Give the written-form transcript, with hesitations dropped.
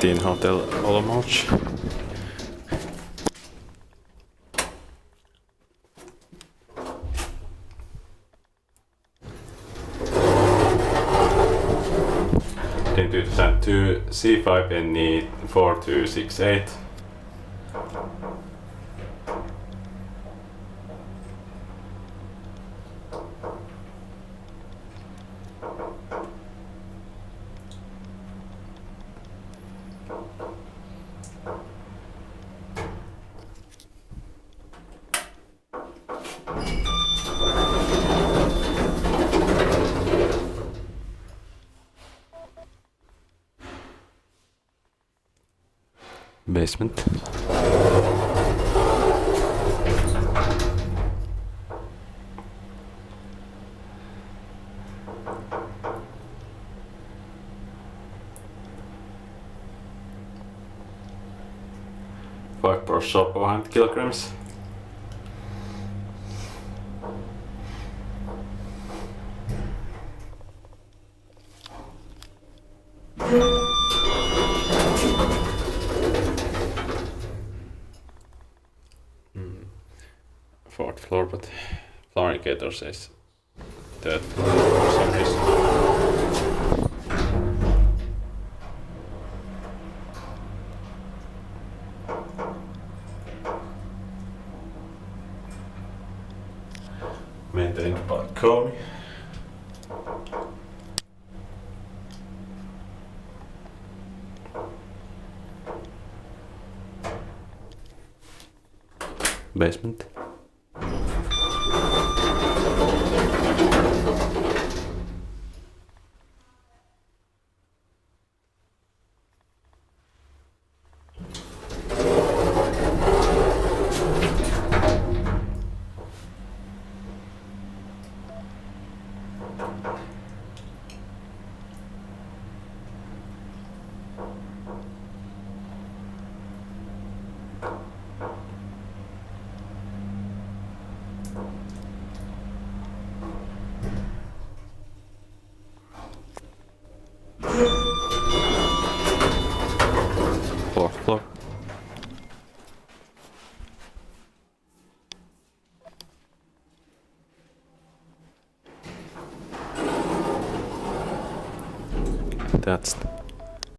Teen Hotel Olomouc. Din 2002 C5 NE 4268. Basement. Five per shop 100 kilograms. Fourth floor, but floor indicator says third floor for some reason. Maintained by Coney. Basement. Fourth floor. That's